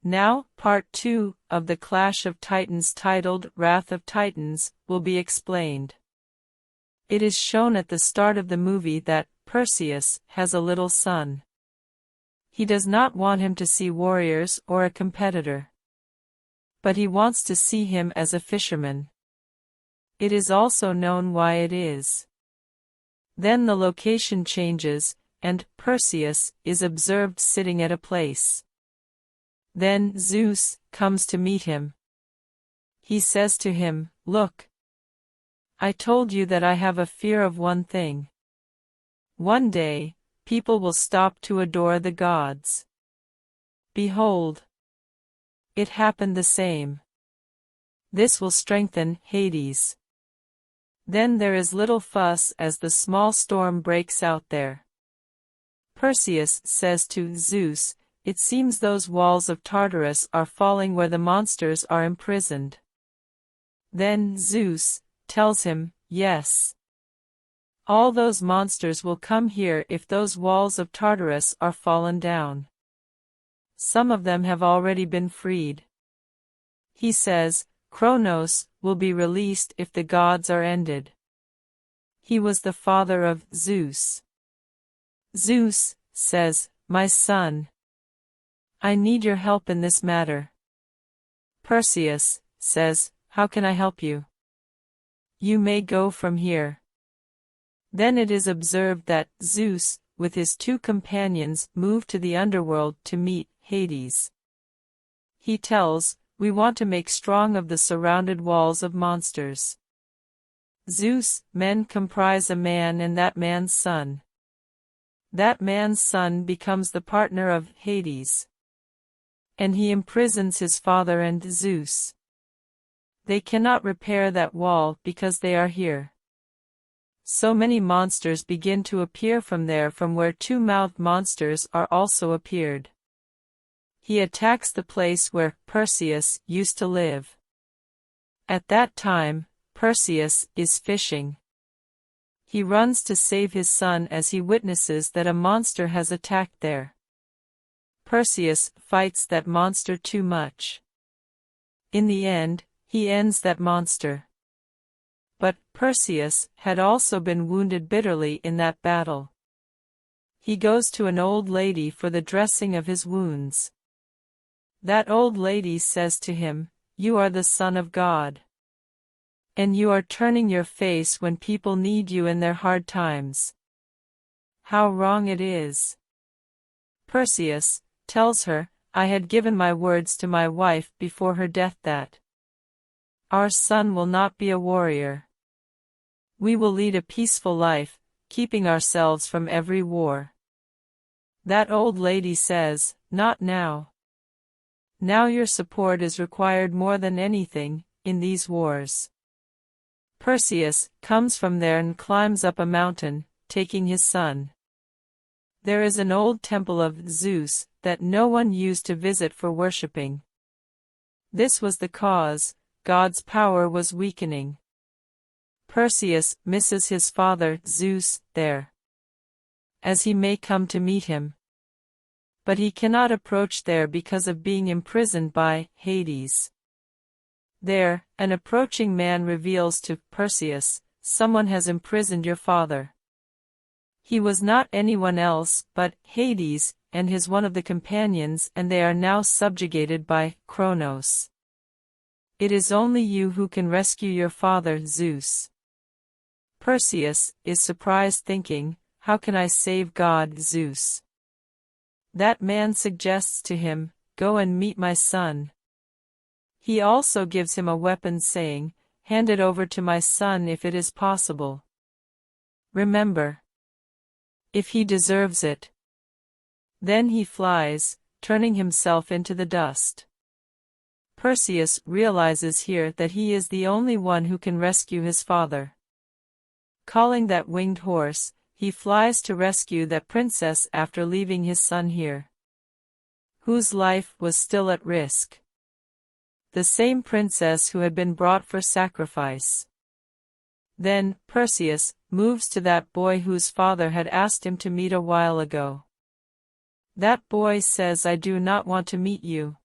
Now, Part 2 of the Clash of Titans titled Wrath of Titans will be explained. It is shown at the start of the movie that Perseus has a little son. He does not want him to see warriors or a competitor, but he wants to see him as a fisherman. It is also known why it is. Then the location changes, and Perseus is observed sitting at a place. Then Zeus comes to meet him. He says to him, "Look, I told you that I have a fear of one thing. One day, people will stop to adore the gods. Behold, it happened the same. This will strengthen Hades." Then there is little fuss as the small storm breaks out there. Perseus says to Zeus, "It seems those walls of Tartarus are falling where the monsters are imprisoned." Then Zeus tells him, "Yes. All those monsters will come here if those walls of Tartarus are fallen down. Some of them have already been freed." He says, Kronos will be released if the gods are ended. He was the father of Zeus. Zeus says, "My son, I need your help in this matter." Perseus says, "How can I help you?" "You may go from here." Then it is observed that Zeus, with his two companions, move to the underworld to meet Hades. He tells, "We want to make strong of the surrounded walls of monsters." Zeus' men comprise a man and that man's son. That man's son becomes the partner of Hades, and he imprisons his father and Zeus. They cannot repair that wall because they are here. So many monsters begin to appear from there, from where two-mouthed monsters are also appeared. He attacks the place where Perseus used to live. At that time, Perseus is fishing. He runs to save his son as he witnesses that a monster has attacked there. Perseus fights that monster too much. In the end, he ends that monster. But Perseus had also been wounded bitterly in that battle. He goes to an old lady for the dressing of his wounds. That old lady says to him, "You are the Son of God. And you are turning your face when people need you in their hard times. How wrong it is." Perseus tells her, "I had given my words to my wife before her death that our son will not be a warrior. We will lead a peaceful life, keeping ourselves from every war." That old lady says, "Not now. Now your support is required more than anything in these wars." Perseus comes from there and climbs up a mountain, taking his son. There is an old temple of Zeus that no one used to visit for worshipping. This was the cause: God's power was weakening. Perseus misses his father Zeus there, as he may come to meet him. But he cannot approach there because of being imprisoned by Hades. There, an approaching man reveals to Perseus, "Someone has imprisoned your father." He was not anyone else but Hades and his one of the companions, and they are now subjugated by Kronos. "It is only you who can rescue your father Zeus." Perseus is surprised, thinking, "How can I save God Zeus?" That man suggests to him, "Go and meet my son." He also gives him a weapon, saying, "Hand it over to my son if it is possible. Remember, if he deserves it." Then he flies, turning himself into the dust. Perseus realizes here that he is the only one who can rescue his father. Calling that winged horse, he flies to rescue that princess after leaving his son here, whose life was still at risk. The same princess who had been brought for sacrifice. Then Perseus moves to that boy whose father had asked him to meet a while ago. That boy says, "I do not want to meet you.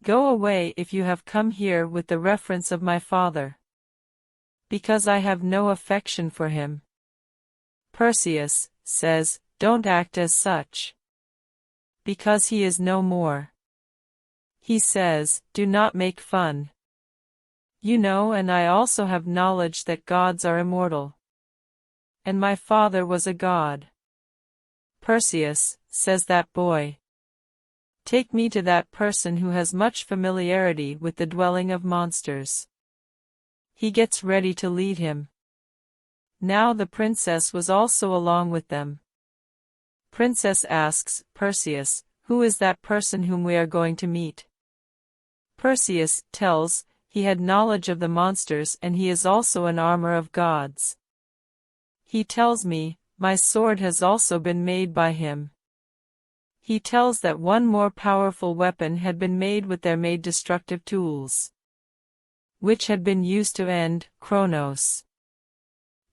Go away if you have come here with the reference of my father. Because I have no affection for him. Perseus says, don't act as such. Because he is no more. He says, do not make fun. You know, and I also have knowledge that gods are immortal. And my father was a god. Perseus, says that boy. Take me to that person who has much familiarity with the dwelling of monsters. He gets ready to lead him. Now the princess was also along with them. Princess asks Perseus, who is that person whom we are going to meet? Perseus tells, he had knowledge of the monsters and he is also an armor of gods. He tells me, my sword has also been made by him. He tells that one more powerful weapon had been made with their made destructive tools, which had been used to end Kronos.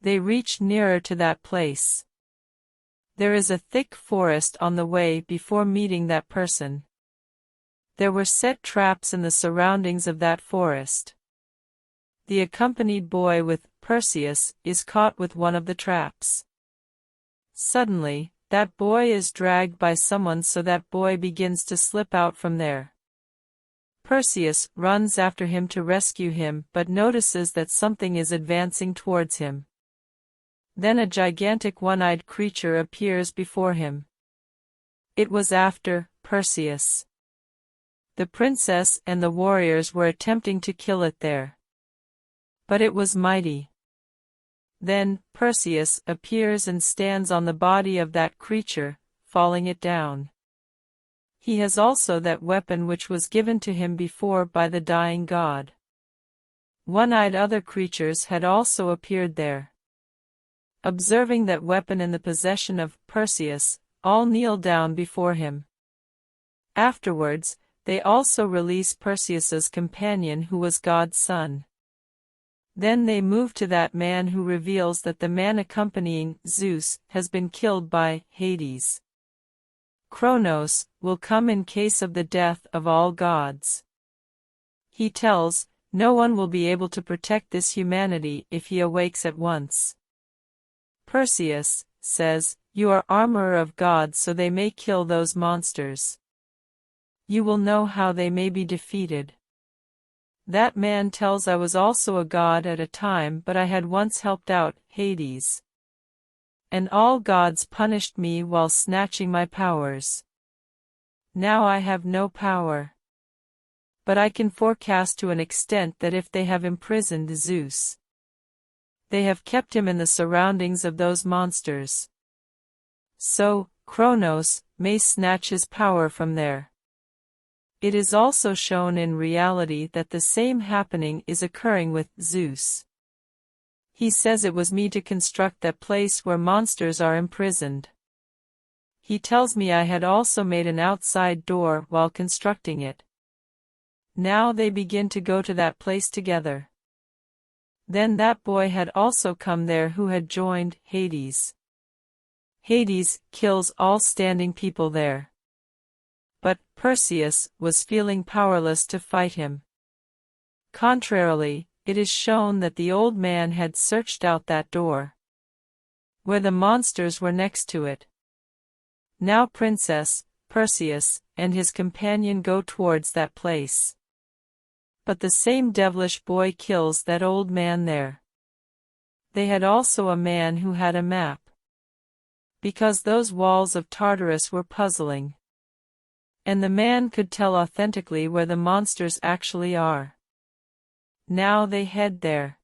They reached nearer to that place. There is a thick forest on the way before meeting that person. There were set traps in the surroundings of that forest. The accompanied boy with Perseus is caught with one of the traps. Suddenly, that boy is dragged by someone, so that boy begins to slip out from there. Perseus runs after him to rescue him, but notices that something is advancing towards him. Then a gigantic one-eyed creature appears before him. It was after Perseus. The princess and the warriors were attempting to kill it there. But it was mighty. Then Perseus appears and stands on the body of that creature, falling it down. He has also that weapon which was given to him before by the dying god. One-eyed other creatures had also appeared there. Observing that weapon in the possession of Perseus, all kneel down before him. Afterwards, they also release Perseus's companion who was God's son. Then they move to that man who reveals that the man accompanying Zeus has been killed by Hades. Kronos will come in case of the death of all gods. He tells, no one will be able to protect this humanity if he awakes at once. Perseus says, you are armor of gods, so they may kill those monsters. You will know how they may be defeated. That man tells, I was also a god at a time, but I had once helped out Hades. And all gods punished me while snatching my powers. Now I have no power. But I can forecast to an extent that if they have imprisoned Zeus, they have kept him in the surroundings of those monsters. So, Kronos may snatch his power from there. It is also shown in reality that the same happening is occurring with Zeus. He says it was me to construct that place where monsters are imprisoned. He tells me I had also made an outside door while constructing it. Now they begin to go to that place together. Then that boy had also come there who had joined Hades. Hades kills all standing people there. But Perseus was feeling powerless to fight him. Contrarily, it is shown that the old man had searched out that door, where the monsters were next to it. Now Princess, Perseus, and his companion go towards that place. But the same devilish boy kills that old man there. They had also a man who had a map. Because those walls of Tartarus were puzzling. And the man could tell authentically where the monsters actually are. Now they head there.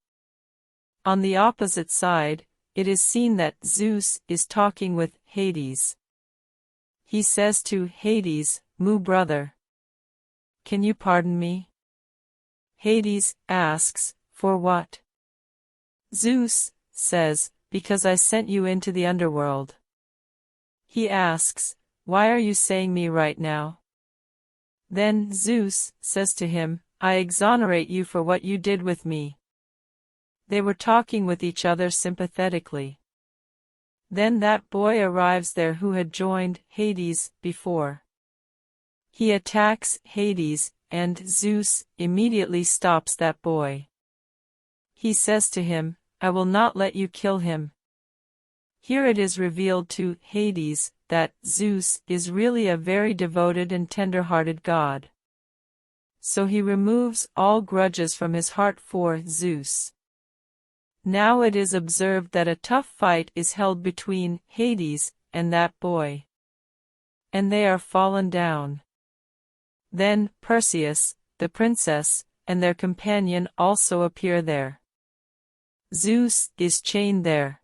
On the opposite side, it is seen that Zeus is talking with Hades. He says to Hades, "Mu brother, can you pardon me?" Hades asks, "For what?" Zeus says, "Because I sent you into the underworld." He asks, "Why are you saying me right now?" Then Zeus says to him, "I exonerate you for what you did with me." They were talking with each other sympathetically. Then that boy arrives there who had joined Hades before. He attacks Hades and Zeus immediately stops that boy. He says to him, "I will not let you kill him." Here it is revealed to Hades that Zeus is really a very devoted and tender-hearted god. So he removes all grudges from his heart for Zeus. Now it is observed that a tough fight is held between Hades and that boy. And they are fallen down. Then Perseus, the princess, and their companion also appear there. Zeus is chained there.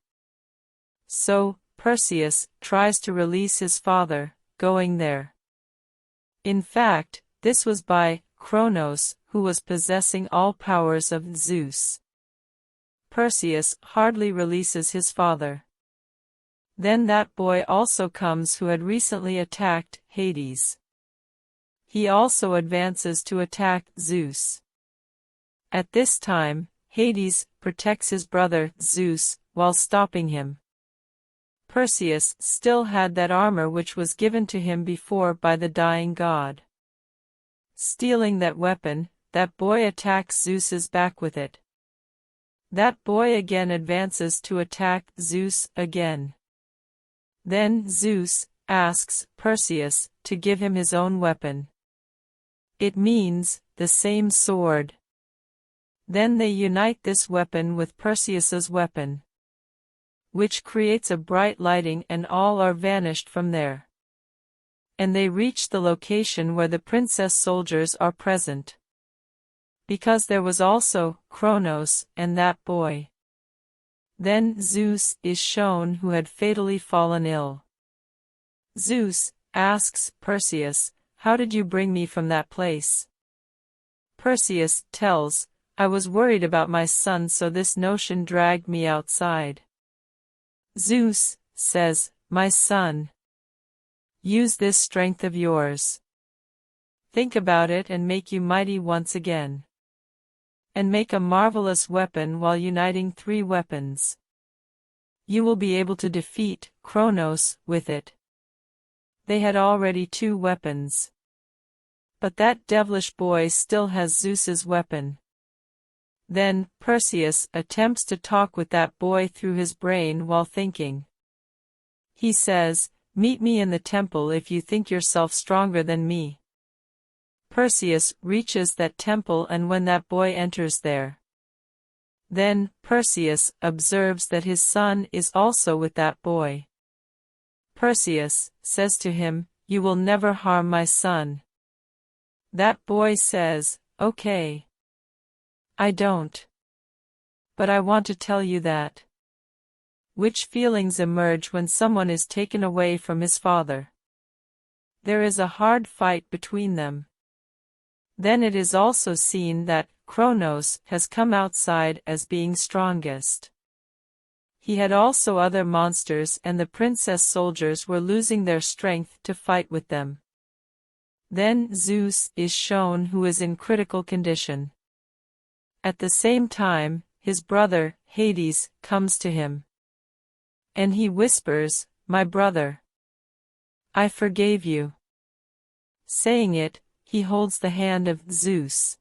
So, Perseus tries to release his father, going there. In fact, this was by Kronos, who was possessing all powers of Zeus. Perseus hardly releases his father. Then that boy also comes who had recently attacked Hades. He also advances to attack Zeus. At this time, Hades protects his brother Zeus while stopping him. Perseus still had that armor which was given to him before by the dying god. Stealing that weapon, that boy attacks Zeus's back with it. That boy again advances to attack Zeus again. Then Zeus asks Perseus to give him his own weapon. It means the same sword. Then they unite this weapon with Perseus's weapon, which creates a bright lighting, and all are vanished from there. And they reach the location where the princess soldiers are present. Because there was also Kronos and that boy. Then Zeus is shown who had fatally fallen ill. Zeus asks Perseus, "How did you bring me from that place?" Perseus tells, "I was worried about my son, so this notion dragged me outside." Zeus says, "My son, use this strength of yours. Think about it and make you mighty once again. And make a marvelous weapon while uniting 3 weapons. You will be able to defeat Kronos with it." They had already 2 weapons. But that devilish boy still has Zeus's weapon. Then Perseus attempts to talk with that boy through his brain while thinking. He says, "Meet me in the temple if you think yourself stronger than me." Perseus reaches that temple, and when that boy enters there, then Perseus observes that his son is also with that boy. Perseus says to him, "You will never harm my son." That boy says, "Okay. I don't. But I want to tell you that." Which feelings emerge when someone is taken away from his father? There is a hard fight between them. Then it is also seen that Kronos has come outside as being strongest. He had also other monsters, and the princess soldiers were losing their strength to fight with them. Then Zeus is shown who is in critical condition. At the same time, his brother, Hades, comes to him. And he whispers, "My brother, I forgave you." Saying it, he holds the hand of Zeus.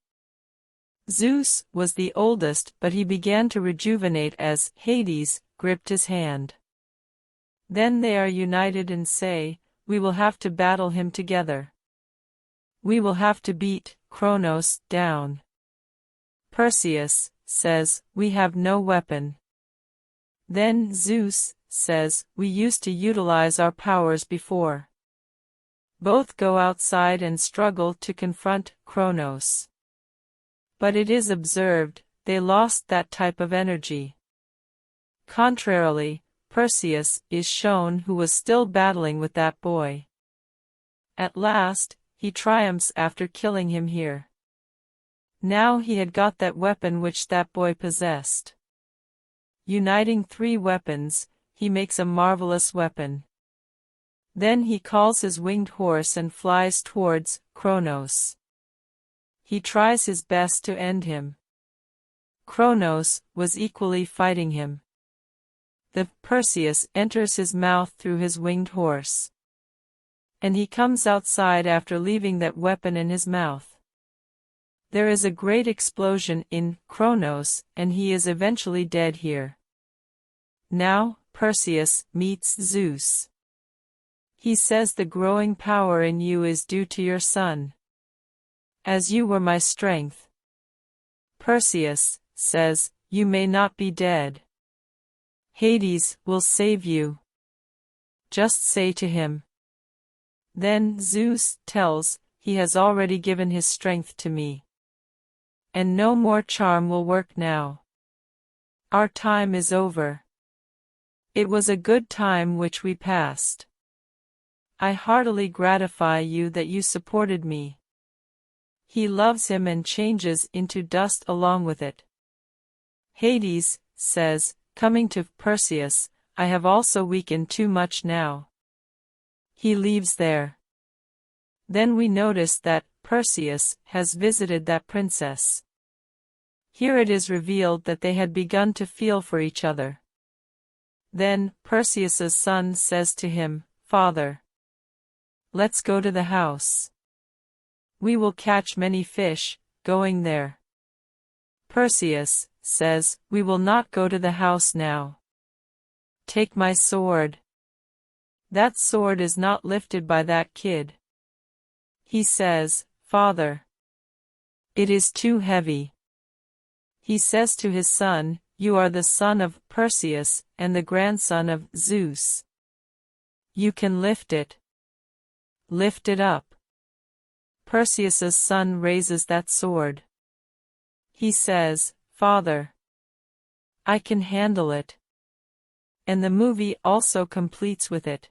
Zeus was the oldest, but he began to rejuvenate as Hades gripped his hand. Then they are united and say, "We will have to battle him together. We will have to beat Kronos down." Perseus says, "We have no weapon." Then Zeus says, "We used to utilize our powers before." Both go outside and struggle to confront Kronos. But it is observed, they lost that type of energy. Contrarily, Perseus is shown who was still battling with that boy. At last, he triumphs after killing him here. Now he had got that weapon which that boy possessed. Uniting 3 weapons, he makes a marvelous weapon. Then he calls his winged horse and flies towards Kronos. He tries his best to end him. Kronos was equally fighting him. The Perseus enters his mouth through his winged horse. And he comes outside after leaving that weapon in his mouth. There is a great explosion in Kronos, and he is eventually dead here. Now, Perseus meets Zeus. He says the growing power in you is due to your son. As you were my strength. Perseus says, you may not be dead. Hades will save you. Just say to him. Then Zeus tells, he has already given his strength to me. And no more charm will work now. Our time is over. It was a good time which we passed. I heartily gratify you that you supported me. He loves him and changes into dust along with it. Hades says, coming to Perseus, I have also weakened too much now. He leaves there. Then we notice that Perseus has visited that princess. Here it is revealed that they had begun to feel for each other. Then Perseus's son says to him, Father, let's go to the house. We will catch many fish, going there. Perseus says, we will not go to the house now. Take my sword. That sword is not lifted by that kid. He says, Father, it is too heavy. He says to his son, you are the son of Perseus and the grandson of Zeus. You can lift it. Lift it up. Perseus's son raises that sword. He says, Father, I can handle it. And the movie also completes with it.